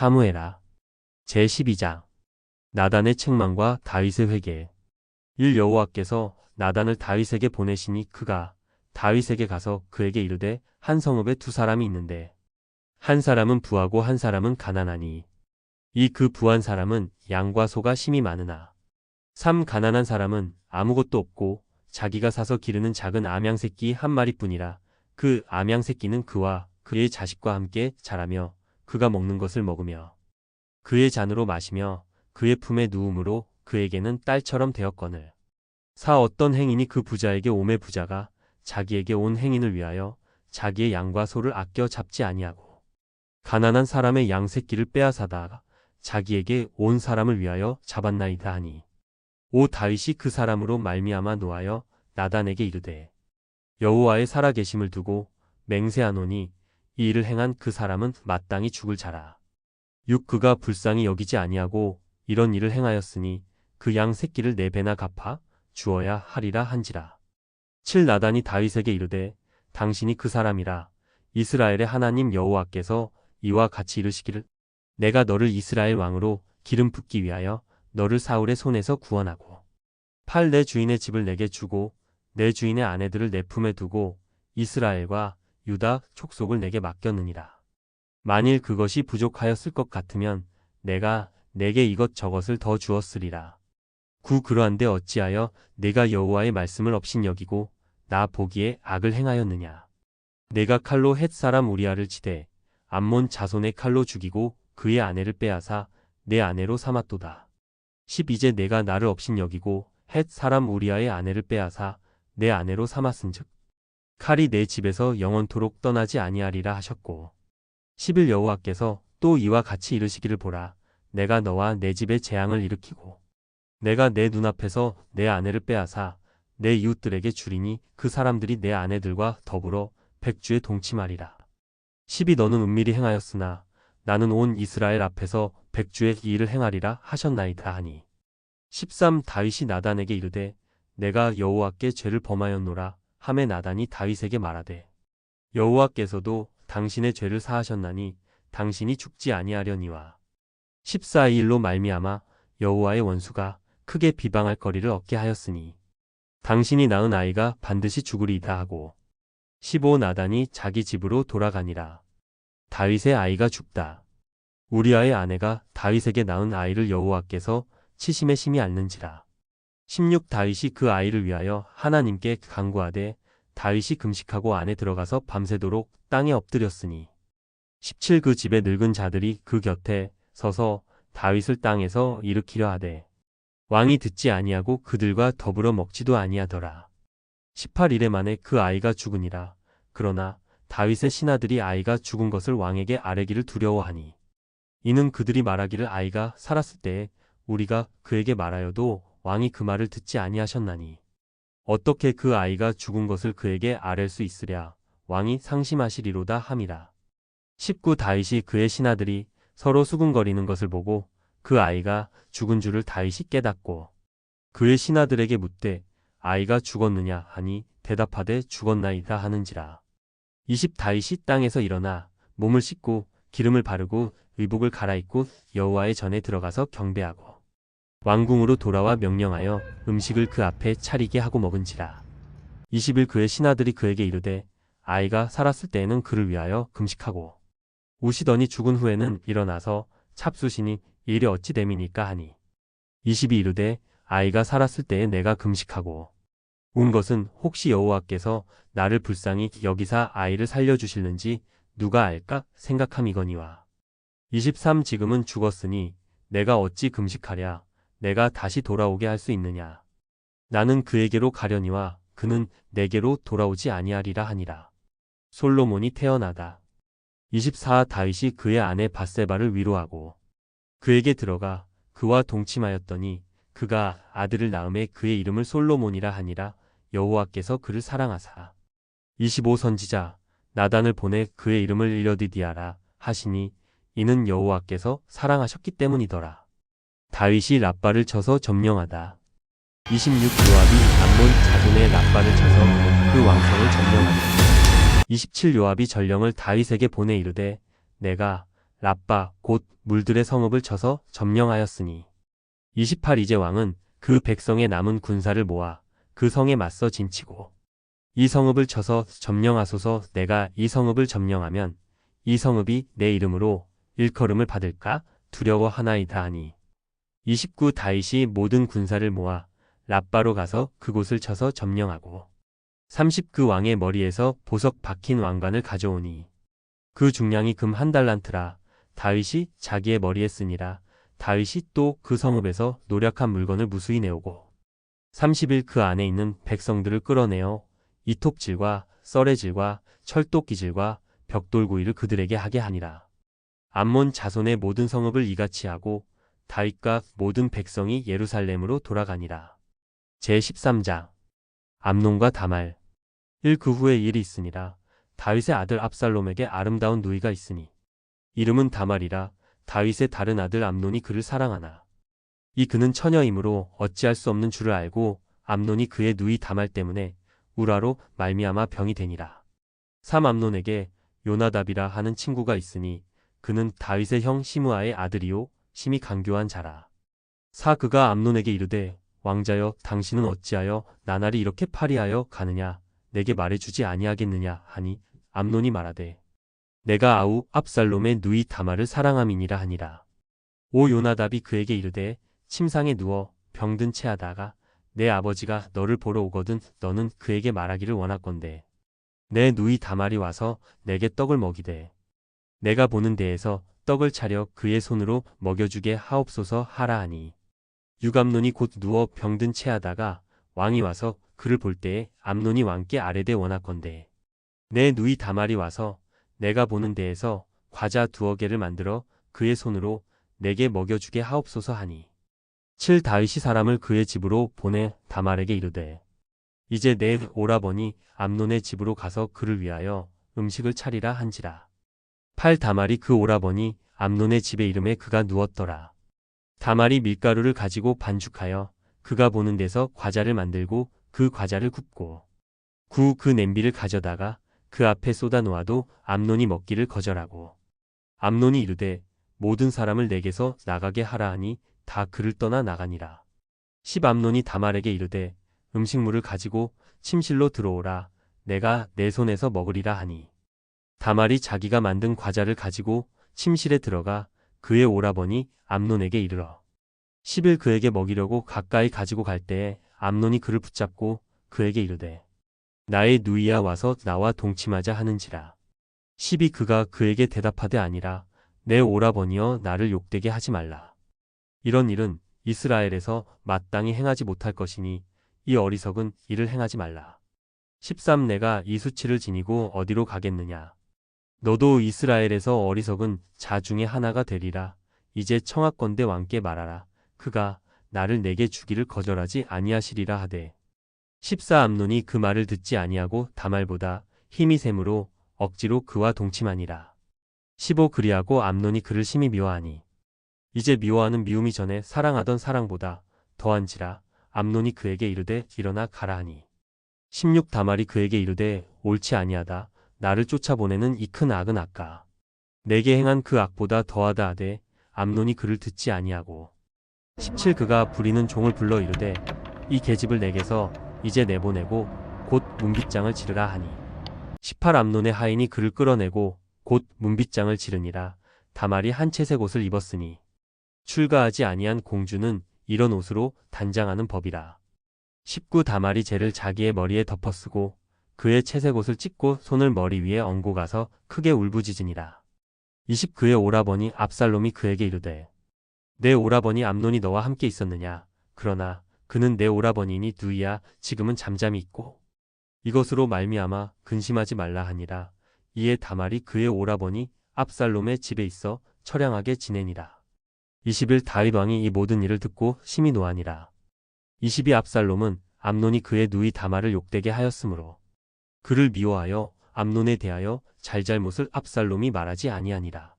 사무엘하 제12장 나단의 책망과 다윗의 회개. 1. 여호와께서 나단을 다윗에게 보내시니 그가 다윗에게 가서 그에게 이르되 한 성읍에 두 사람이 있는데 한 사람은 부하고 한 사람은 가난하니 이 그 부한 사람은 양과 소가 심히 많으나 3. 가난한 사람은 아무것도 없고 자기가 사서 기르는 작은 암양 새끼 한 마리뿐이라. 그 암양 새끼는 그와 그의 자식과 함께 자라며 그가 먹는 것을 먹으며 그의 잔으로 마시며 그의 품에 누움으로 그에게는 딸처럼 되었거늘. 4. 어떤 행인이 그 부자에게 오매 부자가 자기에게 온 행인을 위하여 자기의 양과 소를 아껴 잡지 아니하고 가난한 사람의 양 새끼를 빼앗아다가 자기에게 온 사람을 위하여 잡았나이다 하니. 5. 다윗이 그 사람으로 말미암아 노하여 나단에게 이르되 여호와의 살아계심을 두고 맹세하노니 이 일을 행한 그 사람은 마땅히 죽을 자라. 6. 그가 불쌍히 여기지 아니하고 이런 일을 행하였으니 그 양 새끼를 4배나 갚아 주어야 하리라 한지라. 7. 나단이 다윗에게 이르되 당신이 그 사람이라. 이스라엘의 하나님 여호와께서 이와 같이 이르시기를 내가 너를 이스라엘 왕으로 기름 붓기 위하여 너를 사울의 손에서 구원하고 8. 내 주인의 집을 내게 주고 내 주인의 아내들을 내 품에 두고 이스라엘과 유다 촉속을 내게 맡겼느니라. 만일 그것이 부족하였을 것 같으면 내가 내게 이것저것을 더 주었으리라. 9. 그러한데 어찌하여 내가 여호와의 말씀을 업신여기고 나 보기에 악을 행하였느냐. 내가 칼로 헷 사람 우리아를 치되 암몬 자손의 칼로 죽이고 그의 아내를 빼앗아 내 아내로 삼았도다. 10. 이제 내가 나를 업신여기고 헷 사람 우리아의 아내를 빼앗아 내 아내로 삼았은즉 칼이 내 집에서 영원토록 떠나지 아니하리라 하셨고 11. 여호와께서 또 이와 같이 이르시기를 보라. 내가 너와 내 집에 재앙을 일으키고 내가 내 눈앞에서 내 아내를 빼앗아 내 이웃들에게 주리니 그 사람들이 내 아내들과 더불어 백주에 동침하리라. 12. 너는 은밀히 행하였으나 나는 온 이스라엘 앞에서 백주의 이 일을 행하리라 하셨나이다 하니. 13. 다윗이 나단에게 이르되 내가 여호와께 죄를 범하였노라 하매 나단이 다윗에게 말하되 여호와께서도 당신의 죄를 사하셨나니 당신이 죽지 아니하려니와. 14. 이 일로 말미암아 여호와의 원수가 크게 비방할 거리를 얻게 하였으니 당신이 낳은 아이가 반드시 죽으리이다 하고. 15. 나단이 자기 집으로 돌아가니라. 다윗의 아이가 죽다. 우리아의 아내가 다윗에게 낳은 아이를 여호와께서 치심에 심히 앓는지라. 16. 다윗이 그 아이를 위하여 하나님께 간구하되 다윗이 금식하고 안에 들어가서 밤새도록 땅에 엎드렸으니. 17. 그 집에 늙은 자들이 그 곁에 서서 다윗을 땅에서 일으키려 하되 왕이 듣지 아니하고 그들과 더불어 먹지도 아니하더라. 18. 이래 만에 그 아이가 죽으니라. 그러나 다윗의 신하들이 아이가 죽은 것을 왕에게 아뢰기를 두려워하니 이는 그들이 말하기를 아이가 살았을 때에 우리가 그에게 말하여도 왕이 그 말을 듣지 아니하셨나니 어떻게 그 아이가 죽은 것을 그에게 아랠 수 있으랴. 왕이 상심하시리로다 함이라. 19. 다윗이 그의 신하들이 서로 수군거리는 것을 보고 그 아이가 죽은 줄을 다윗이 깨닫고 그의 신하들에게 묻되 아이가 죽었느냐 하니 대답하되 죽었나이다 하는지라. 20. 다윗이 땅에서 일어나 몸을 씻고 기름을 바르고 의복을 갈아입고 여호와의 전에 들어가서 경배하고 왕궁으로 돌아와 명령하여 음식을 그 앞에 차리게 하고 먹은지라. 21. 그의 신하들이 그에게 이르되 아이가 살았을 때에는 그를 위하여 금식하고 우시더니 죽은 후에는 일어나서 찹수시니 이 일이 어찌 됨이니까 하니. 22. 이르되 아이가 살았을 때에 내가 금식하고 운 것은 혹시 여호와께서 나를 불쌍히 여기사 아이를 살려주실는지 누가 알까 생각함이거니와. 23. 지금은 죽었으니 내가 어찌 금식하랴. 내가 다시 돌아오게 할 수 있느냐. 나는 그에게로 가려니와 그는 내게로 돌아오지 아니하리라 하니라. 솔로몬이 태어나다. 24. 다윗이 그의 아내 밧세바를 위로하고 그에게 들어가 그와 동침하였더니 그가 아들을 낳음에 그의 이름을 솔로몬이라 하니라. 여호와께서 그를 사랑하사. 25. 선지자 나단을 보내 그의 이름을 일러디디아라 하시니 이는 여호와께서 사랑하셨기 때문이더라. 다윗이 랍바를 쳐서 점령하다. 26. 요압이 암몬 자손의 랍바를 쳐서 그 왕성을 점령하다. 27. 요압이 전령을 다윗에게 보내 이르되 내가 랍바 곧 물들의 성읍을 쳐서 점령하였으니 28 이제 왕은 그 백성의 남은 군사를 모아 그 성에 맞서 진치고 이 성읍을 쳐서 점령하소서. 내가 이 성읍을 점령하면 이 성읍이 내 이름으로 일컬음을 받을까 두려워하나이다 하니 29 다윗이 모든 군사를 모아 랍바로 가서 그곳을 쳐서 점령하고 30 그 왕의 머리에서 보석 박힌 왕관을 가져오니 그 중량이 금 1달란트라. 다윗이 자기의 머리에 쓰니라. 다윗이 또 그 성읍에서 노력한 물건을 무수히 내오고 30일 그 안에 있는 백성들을 끌어내어 이톱질과 썰의질과 철도끼질과 벽돌구이를 그들에게 하게 하니라. 암몬 자손의 모든 성읍을 이같이 하고 다윗과 모든 백성이 예루살렘으로 돌아가니라. 제13장 암논과 다말 1 그 후에 일이 있으니라. 다윗의 아들 압살롬에게 아름다운 누이가 있으니 이름은 다말이라. 다윗의 다른 아들 암논이 그를 사랑하나 이 그는 처녀이므로 어찌할 수 없는 줄을 알고 암논이 그의 누이 다말 때문에 우라로 말미암아 병이 되니라. 3 암논에게 요나답이라 하는 친구가 있으니 그는 다윗의 형 시므아의 아들이요 심히 강교한 자라. 4 그가 암논에게 이르되 왕자여 당신은 어찌하여 나날이 이렇게 파리하여 가느냐 내게 말해주지 아니하겠느냐 하니 암논이 말하되 내가 아우 압살롬의 누이 다말을 사랑함이니라 하니라. 5 요나답이 그에게 이르되 침상에 누워 병든 채 하다가 내 아버지가 너를 보러 오거든 너는 그에게 말하기를 원하건대 내 누이 다말이 와서 내게 떡을 먹이되 내가 보는 데에서 떡을 차려 그의 손으로 먹여주게 하옵소서 하라 하니 6 암논이 곧 누워 병든 채 하다가 왕이 와서 그를 볼 때에 암논이 왕께 아뢰되 원하건대 내 누이 다말이 와서 내가 보는 데에서 과자 2개를 만들어 그의 손으로 내게 먹여주게 하옵소서 하니 7 다윗이 사람을 그의 집으로 보내 다말에게 이르되 이제 내 오라버니 암논의 집으로 가서 그를 위하여 음식을 차리라 한지라. 8 다말이 그 오라버니 암논의 집에 이름에 그가 누웠더라. 다말이 밀가루를 가지고 반죽하여 그가 보는 데서 과자를 만들고 그 과자를 굽고 9 그 냄비를 가져다가 그 앞에 쏟아 놓아도 암논이 먹기를 거절하고 암논이 이르되 모든 사람을 내게서 나가게 하라 하니 다 그를 떠나 나가니라. 10 암논이 다말에게 이르되 음식물을 가지고 침실로 들어오라 내가 내 손에서 먹으리라 하니 다말이 자기가 만든 과자를 가지고 침실에 들어가 그의 오라버니 암논에게 이르러 10일 그에게 먹이려고 가까이 가지고 갈 때에 암논이 그를 붙잡고 그에게 이르되 나의 누이야 와서 나와 동침하자 하는지라. 12 그가 그에게 대답하되 아니라 내 오라버니여 나를 욕되게 하지 말라. 이런 일은 이스라엘에서 마땅히 행하지 못할 것이니 이 어리석은 일을 행하지 말라. 13 내가 이 수치를 지니고 어디로 가겠느냐. 너도 이스라엘에서 어리석은 자 중에 하나가 되리라. 이제 청하건대 왕께 말하라. 그가 나를 내게 주기를 거절하지 아니하시리라 하되 14 암논이 그 말을 듣지 아니하고 다말보다 힘이 셈으로 억지로 그와 동침하니라. 15 그리하고 암논이 그를 심히 미워하니 이제 미워하는 미움이 전에 사랑하던 사랑보다 더한지라. 암논이 그에게 이르되 일어나 가라 하니 16 다말이 그에게 이르되 옳지 아니하다. 나를 쫓아보내는 이 큰 악은 아까 내게 행한 그 악보다 더하다 하되 암논이 그를 듣지 아니하고 17 그가 부리는 종을 불러 이르되 이 계집을 내게서 이제 내보내고 곧 문빗장을 지르라 하니 18 암논의 하인이 그를 끌어내고 곧 문빗장을 지르니라. 다말이 한 채색 옷을 입었으니 출가하지 아니한 공주는 이런 옷으로 단장하는 법이라. 19 다말이 재를 자기의 머리에 덮어쓰고 그의 채색 옷을 찢고 손을 머리 위에 얹고 가서 크게 울부짖으니라. 20 그의 오라버니 압살롬이 그에게 이르되 내 오라버니 암논이 너와 함께 있었느냐. 그러나 그는 내 오라버니니 누이야. 지금은 잠잠히 있고 이것으로 말미암아 근심하지 말라 하니라. 이에 다말이 그의 오라버니 압살롬의 집에 있어 처량하게 지내니라. 20일 다윗 왕이 이 모든 일을 듣고 심히 노하니라. 22 압살롬은 암논이 그의 누이 다말을 욕되게 하였으므로 그를 미워하여 암논에 대하여 잘잘못을 압살롬이 말하지 아니하니라.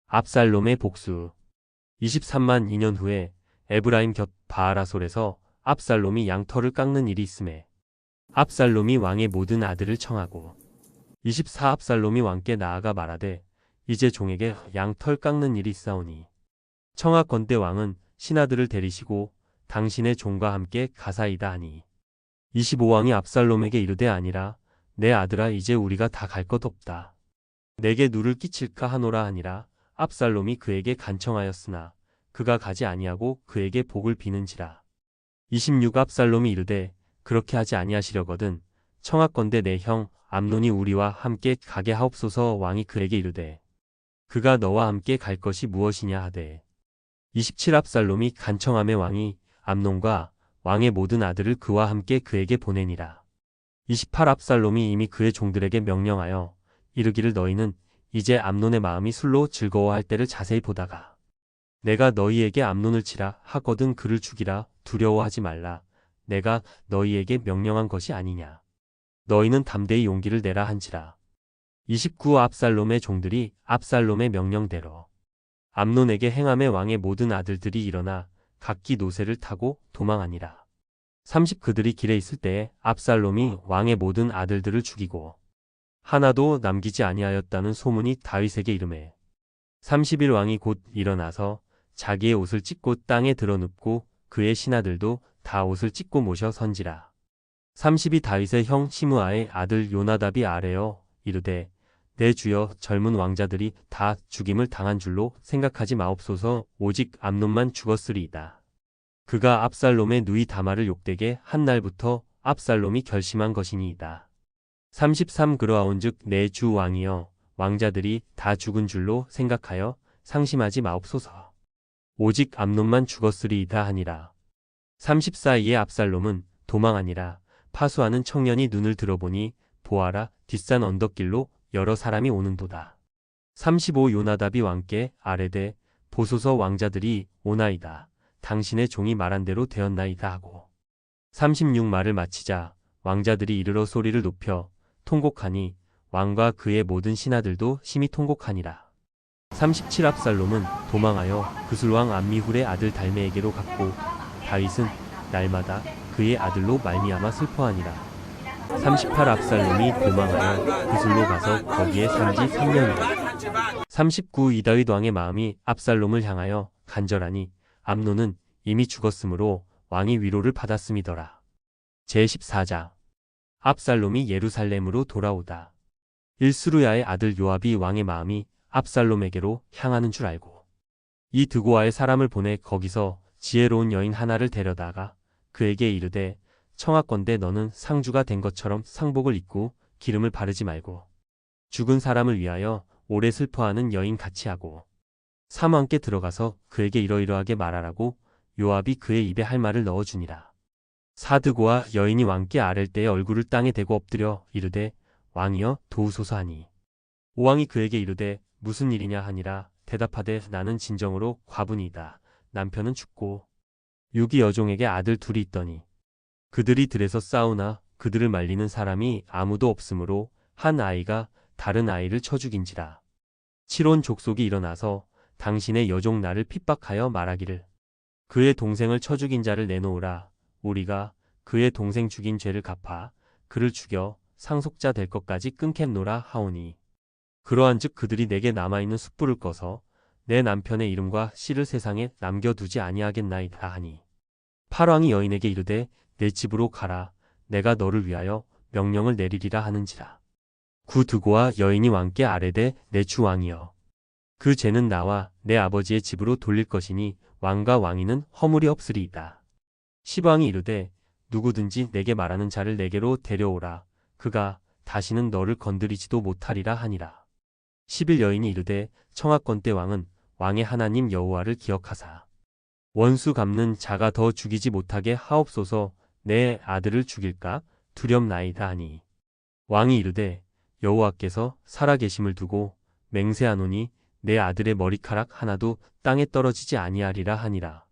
압살롬의 복수. 23만 2년 후에 에브라임 곁 바알하솔에서 압살롬이 양털을 깎는 일이 있음에 압살롬이 왕의 모든 아들을 청하고 24 압살롬이 왕께 나아가 말하되 이제 종에게 양털 깎는 일이 있사오니 청하건대 왕은 신하들을 데리시고 당신의 종과 함께 가사이다 하니 25왕이 압살롬에게 이르되 아니라 내 아들아 이제 우리가 다 갈 것 없다. 내게 누를 끼칠까 하노라 하니라. 압살롬이 그에게 간청하였으나 그가 가지 아니하고 그에게 복을 비는지라. 26 압살롬이 이르되 그렇게 하지 아니하시려거든 청하건대 내 형 암논이 우리와 함께 가게 하옵소서. 왕이 그에게 이르되 그가 너와 함께 갈 것이 무엇이냐 하되 27 압살롬이 간청하매 왕이 암논과 왕의 모든 아들을 그와 함께 그에게 보내니라. 28 압살롬이 이미 그의 종들에게 명령하여 이르기를 너희는 이제 암논의 마음이 술로 즐거워할 때를 자세히 보다가 내가 너희에게 암논을 치라 하거든 그를 죽이라 두려워하지 말라. 내가 너희에게 명령한 것이 아니냐. 너희는 담대히 용기를 내라 한지라. 29 압살롬의 종들이 압살롬의 명령대로 암논에게 행함에 왕의 모든 아들들이 일어나 각기 노새를 타고 도망하니라. 30 그들이 길에 있을 때에 압살롬이 왕의 모든 아들들을 죽이고 하나도 남기지 아니하였다는 소문이 다윗에게 이르매 31 왕이 곧 일어나서 자기의 옷을 찢고 땅에 드러눕고 그의 신하들도 다 옷을 찢고 모셔 선지라. 32 다윗의 형 시므아의 아들 요나답이 아뢰어 이르되 내 주여 젊은 왕자들이 다 죽임을 당한 줄로 생각하지 마옵소서. 오직 암논만 죽었으리이다. 그가 압살롬의 누이 다말을 욕되게 한 날부터 압살롬이 결심한 것이니이다. 33 그러하온즉 내 주 왕이여 왕자들이 다 죽은 줄로 생각하여 상심하지 마옵소서. 오직 암논만 죽었으리이다 하니라. 34 이에 압살롬은 도망하니라. 파수하는 청년이 눈을 들어보니 보아라 뒷산 언덕길로 여러 사람이 오는도다. 35 요나답이 왕께 아뢰되 보소서 왕자들이 오나이다. 당신의 종이 말한 대로 되었나이다 하고 36 말을 마치자 왕자들이 이르러 소리를 높여 통곡하니 왕과 그의 모든 신하들도 심히 통곡하니라. 37 압살롬은 도망하여 그술왕 암미훌의 아들 달메에게로 갔고 다윗은 날마다 그의 아들로 말미암아 슬퍼하니라. 38 압살롬이 도망하여 그술로 가서 거기에 산지 3년이라. 39 이다윗 왕의 마음이 압살롬을 향하여 간절하니 암논은 이미 죽었으므로 왕이 위로를 받았음이더라. 제14장 압살롬이 예루살렘으로 돌아오다. 일스루야의 아들 요압이 왕의 마음이 압살롬에게로 향하는 줄 알고 이 드고아의 사람을 보내 거기서 지혜로운 여인 하나를 데려다가 그에게 이르되 청하건대 너는 상주가 된 것처럼 상복을 입고 기름을 바르지 말고 죽은 사람을 위하여 오래 슬퍼하는 여인 같이 하고 사망께 들어가서 그에게 이러이러하게 말하라고 요압이 그의 입에 할 말을 넣어주니라. 사드고와 여인이 왕께 아랠 때에 얼굴을 땅에 대고 엎드려 이르되 왕이여 도우소서 하니 오왕이 그에게 이르되 무슨 일이냐 하니라. 대답하되 나는 진정으로 과분이다. 남편은 죽고 유기 여종에게 아들 둘이 있더니 그들이 들에서 싸우나 그들을 말리는 사람이 아무도 없으므로 한 아이가 다른 아이를 쳐 죽인지라. 칠온 족속이 일어나서 당신의 여종 나를 핍박하여 말하기를 그의 동생을 쳐 죽인 자를 내놓으라. 우리가 그의 동생 죽인 죄를 갚아 그를 죽여 상속자 될 것까지 끊겠노라 하오니 그러한즉 그들이 내게 남아있는 숯불을 꺼서 내 남편의 이름과 씨를 세상에 남겨두지 아니하겠나이다 하니 팔왕이 여인에게 이르되 내 집으로 가라. 내가 너를 위하여 명령을 내리리라 하는지라. 구드고와 여인이 왕께 아뢰되 내 주 왕이여 그 죄는 나와 내 아버지의 집으로 돌릴 것이니 왕과 왕위는 허물이 없으리이다. 시방이 이르되 누구든지 내게 말하는 자를 내게로 데려오라. 그가 다시는 너를 건드리지도 못하리라 하니라. 11 여인이 이르되 청하건대 왕은 왕의 하나님 여호와를 기억하사 원수 갚는 자가 더 죽이지 못하게 하옵소서. 내 아들을 죽일까 두렵나이다 하니 왕이 이르되 여호와께서 살아계심을 두고 맹세하노니 내 아들의 머리카락 하나도 땅에 떨어지지 아니하리라 하니라.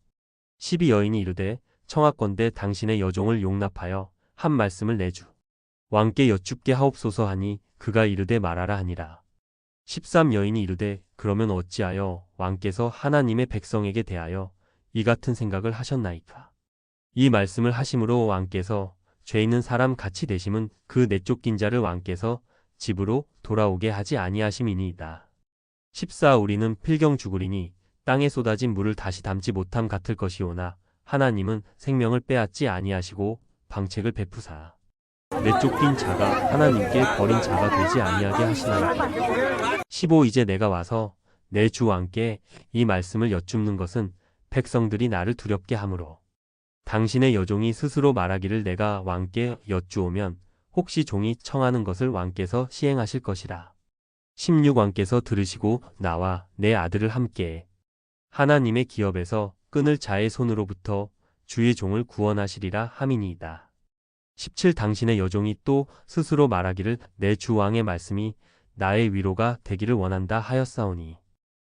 12 여인이 이르되 청하건대 당신의 여종을 용납하여 한 말씀을 내주 왕께 여쭙게 하옵소서 하니 그가 이르되 말하라 하니라. 13 여인이 이르되 그러면 어찌하여 왕께서 하나님의 백성에게 대하여 이 같은 생각을 하셨나이까. 이 말씀을 하심으로 왕께서 죄 있는 사람 같이 되심은 그 내쫓긴 자를 왕께서 집으로 돌아오게 하지 아니하심이니이다. 14 우리는 필경 죽으리니 땅에 쏟아진 물을 다시 담지 못함 같을 것이오나 하나님은 생명을 빼앗지 아니하시고 방책을 베푸사 내쫓긴 자가 하나님께 버린 자가 되지 아니하게 하시나이다. 15 이제 내가 와서 내 주 왕께 이 말씀을 여쭙는 것은 백성들이 나를 두렵게 하므로 당신의 여종이 스스로 말하기를 내가 왕께 여쭈오면 혹시 종이 청하는 것을 왕께서 시행하실 것이라. 16 왕께서 들으시고 나와 내 아들을 함께 하나님의 기업에서 끊을 자의 손으로부터 주의 종을 구원하시리라 함이니이다. 17 당신의 여종이 또 스스로 말하기를 내 주 왕의 말씀이 나의 위로가 되기를 원한다 하였사오니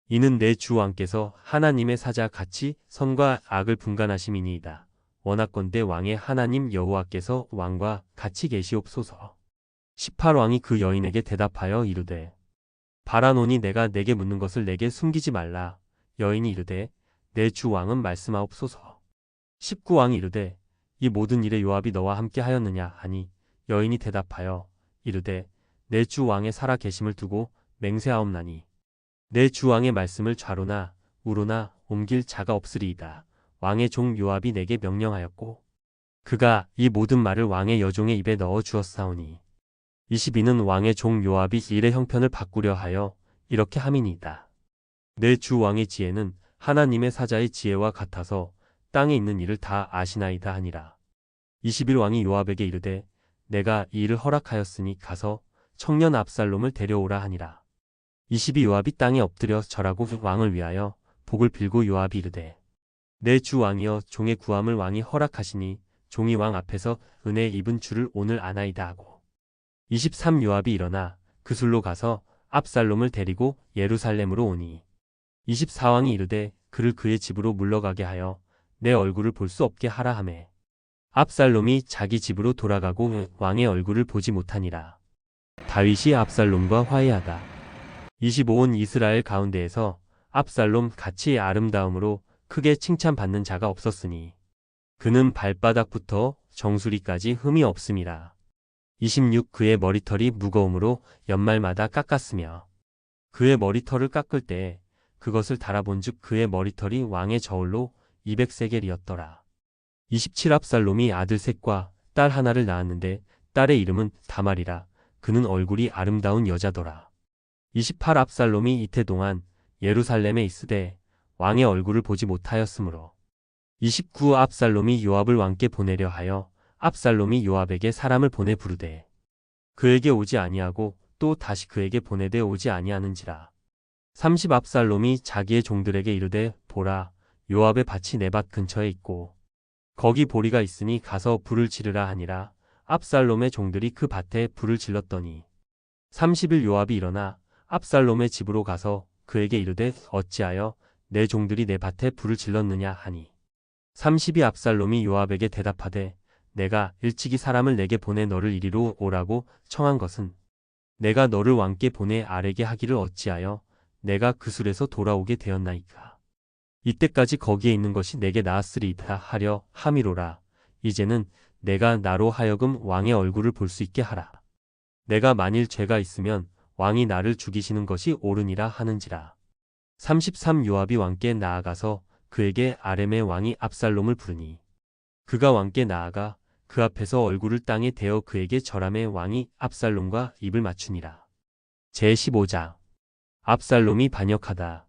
이는 내 주 왕께서 하나님의 사자 같이 선과 악을 분간하심이니이다. 원하건대 왕의 하나님 여호와께서 왕과 같이 계시옵소서. 18 왕이 그 여인에게 대답하여 이르되 바라노니 내가 내게 묻는 것을 내게 숨기지 말라. 여인이 이르되 내 주 왕은 말씀하옵소서. 19 왕이 이르되 이 모든 일에 요압이 너와 함께 하였느냐 하니 여인이 대답하여 이르되 내 주 왕의 살아 계심을 두고 맹세하옵나니 내 주 왕의 말씀을 좌로나 우로나 옮길 자가 없으리이다. 왕의 종 요압이 내게 명령하였고 그가 이 모든 말을 왕의 여종의 입에 넣어 주었사오니 22는 왕의 종 요압이 일의 형편을 바꾸려 하여 이렇게 함이니이다. 내 주 왕의 지혜는 하나님의 사자의 지혜와 같아서 땅에 있는 일을 다 아시나이다 하니라. 21 왕이 요압에게 이르되 내가 이 일을 허락하였으니 가서 청년 압살롬을 데려오라 하니라. 22 요압이 땅에 엎드려 절하고 왕을 위하여 복을 빌고 요압이 이르되 내 주 왕이여 종의 구함을 왕이 허락하시니 종이 왕 앞에서 은혜 입은 줄을 오늘 아나이다 하고 23 요압이 일어나 그술로 가서 압살롬을 데리고 예루살렘으로 오니 24 왕이 이르되 그를 그의 집으로 물러가게 하여 내 얼굴을 볼 수 없게 하라 하매 압살롬이 자기 집으로 돌아가고 왕의 얼굴을 보지 못하니라. 다윗이 압살롬과 화해하다. 25온 이스라엘 가운데에서 압살롬 같이 아름다움으로 크게 칭찬받는 자가 없었으니 그는 발바닥부터 정수리까지 흠이 없음이라. 26 그의 머리털이 무거움으로 연말마다 깎았으며 그의 머리털을 깎을 때 그것을 달아본즉 그의 머리털이 왕의 저울로 200세겔이었더라. 27 압살롬이 아들 셋과 딸 하나를 낳았는데 딸의 이름은 다말이라. 그는 얼굴이 아름다운 여자더라. 28 압살롬이 이태 동안 예루살렘에 있으되 왕의 얼굴을 보지 못하였으므로 29 압살롬이 요압을 왕께 보내려 하여 압살롬이 요압에게 사람을 보내 부르되 그에게 오지 아니하고 또 다시 그에게 보내되 오지 아니하는지라. 30 압살롬이 자기의 종들에게 이르되 보라 요압의 밭이 내 밭 근처에 있고 거기 보리가 있으니 가서 불을 지르라 하니라. 압살롬의 종들이 그 밭에 불을 질렀더니 30일 요압이 일어나 압살롬의 집으로 가서 그에게 이르되 어찌하여 내 종들이 내 밭에 불을 질렀느냐 하니 30이 압살롬이 요압에게 대답하되 내가 일찍이 사람을 내게 보내 너를 이리로 오라고 청한 것은 내가 너를 왕께 보내 아뢰게 하기를 어찌하여 내가 그술에서 돌아오게 되었나이까. 이때까지 거기에 있는 것이 내게 나았으리이다 하려 함이로라. 이제는 내가 나로 하여금 왕의 얼굴을 볼 수 있게 하라. 내가 만일 죄가 있으면 왕이 나를 죽이시는 것이 옳으니라 하는지라. 33 요압이 왕께 나아가서 그에게 아렘의 왕이 압살롬을 부르니 그가 왕께 나아가 그 앞에서 얼굴을 땅에 대어 그에게 절하매 왕이 압살롬과 입을 맞추니라. 제15장 압살롬이 반역하다.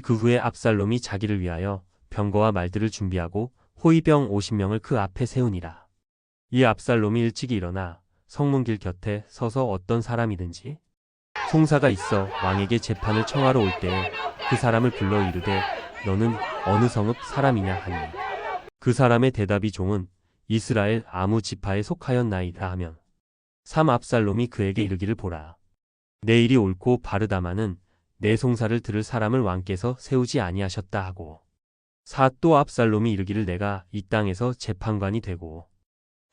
그 후에 압살롬이 자기를 위하여 병거와 말들을 준비하고 호위병 50명을 그 앞에 세우니라. 이 압살롬이 일찍이 일어나 성문길 곁에 서서 어떤 사람이든지 송사가 있어 왕에게 재판을 청하러 올 때에 그 사람을 불러 이르되 너는 어느 성읍 사람이냐 하니 그 사람의 대답이 종은 이스라엘 아무 지파에 속하였나이다 하면 3 압살롬이 그에게 이르기를 보라. 내 일이 옳고 바르다마는 내 송사를 들을 사람을 왕께서 세우지 아니하셨다 하고 4 또 압살롬이 이르기를 내가 이 땅에서 재판관이 되고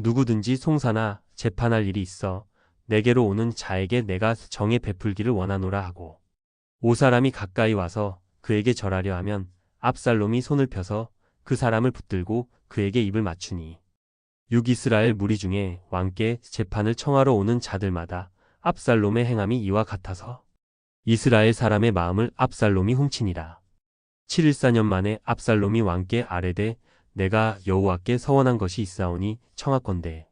누구든지 송사나 재판할 일이 있어 내게로 오는 자에게 내가 정에 베풀기를 원하노라 하고 5 사람이 가까이 와서 그에게 절하려 하면 압살롬이 손을 펴서 그 사람을 붙들고 그에게 입을 맞추니 6 이스라엘 무리 중에 왕께 재판을 청하러 오는 자들마다 압살롬의 행함이 이와 같아서 이스라엘 사람의 마음을 압살롬이 훔치니라. 714년 만에 압살롬이 왕께 아뢰되 내가 여호와께 서원한 것이 있사오니 청하건대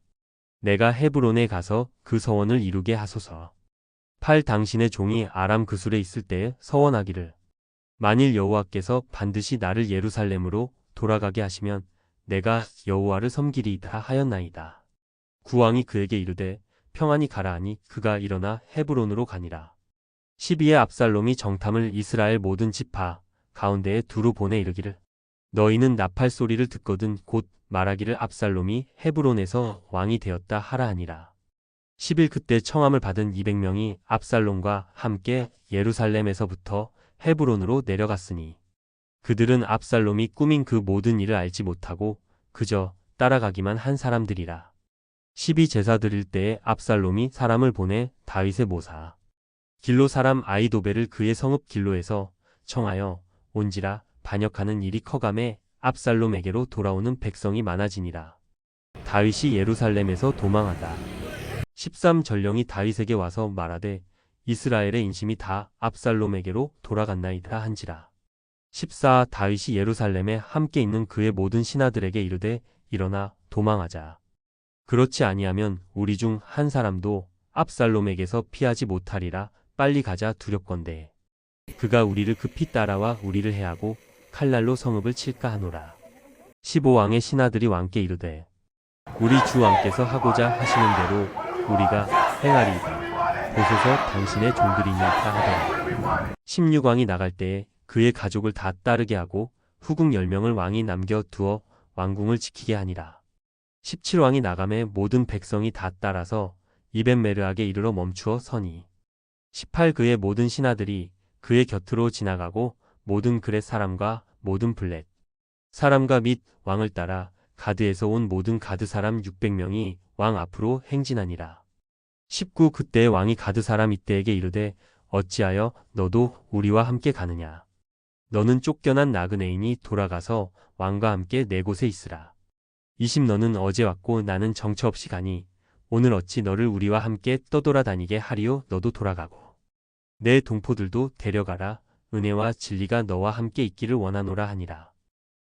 내가 헤브론에 가서 그 서원을 이루게 하소서. 8 당신의 종이 아람 그술에 있을 때에 서원하기를 만일 여호와께서 반드시 나를 예루살렘으로 돌아가게 하시면 내가 여호와를 섬기리이다 하였나이다. 9 왕이 그에게 이르되 평안히 가라 하니 그가 일어나 헤브론으로 가니라. 12에 압살롬이 정탐을 이스라엘 모든 지파 가운데에 두루 보내 이르기를 너희는 나팔 소리를 듣거든 곧 말하기를 압살롬이 헤브론에서 왕이 되었다 하라 하니라. 10일 그때 청함을 받은 200명이 압살롬과 함께 예루살렘에서부터 헤브론으로 내려갔으니 그들은 압살롬이 꾸민 그 모든 일을 알지 못하고 그저 따라가기만 한 사람들이라. 12 제사 드릴 때에 압살롬이 사람을 보내 다윗의 모사 길로 사람 아히도벨을 그의 성읍 길로에서 청하여 온지라 반역하는 일이 커감에 압살롬에게로 돌아오는 백성이 많아지니라. 다윗이 예루살렘에서 도망하다. 13 전령이 다윗에게 와서 말하되 이스라엘의 인심이 다 압살롬에게로 돌아갔나이다 한지라. 14 다윗이 예루살렘에 함께 있는 그의 모든 신하들에게 이르되 일어나 도망하자. 그렇지 아니하면 우리 중 한 사람도 압살롬에게서 피하지 못하리라. 빨리 가자 두렵건대 그가 우리를 급히 따라와 우리를 해하고 칼날로 성읍을 칠까 하노라. 15왕의 신하들이 왕께 이르되 우리 주 왕께서 하고자 하시는 대로 우리가 행하리이다. 보소서 당신의 종들이니까 하더라. 16왕이 나갈 때에 그의 가족을 다 따르게 하고 후궁 10명을 왕이 남겨 두어 왕궁을 지키게 하니라. 17왕이 나감에 모든 백성이 다 따라서 이벳메르하게 이르러 멈추어 서니 18 그의 모든 신하들이 그의 곁으로 지나가고 모든 그렛 사람과 모든 블렛 사람과 및 왕을 따라 가드에서 온 모든 가드 사람 600명이 왕 앞으로 행진하니라. 19 그때 왕이 가드 사람 이때에게 이르되 어찌하여 너도 우리와 함께 가느냐. 너는 쫓겨난 나그네인이 돌아가서 왕과 함께 네 곳에 있으라. 20 너는 어제 왔고 나는 정처 없이 가니 오늘 어찌 너를 우리와 함께 떠돌아다니게 하리요. 너도 돌아가고 내 동포들도 데려가라. 은혜와 진리가 너와 함께 있기를 원하노라 하니라.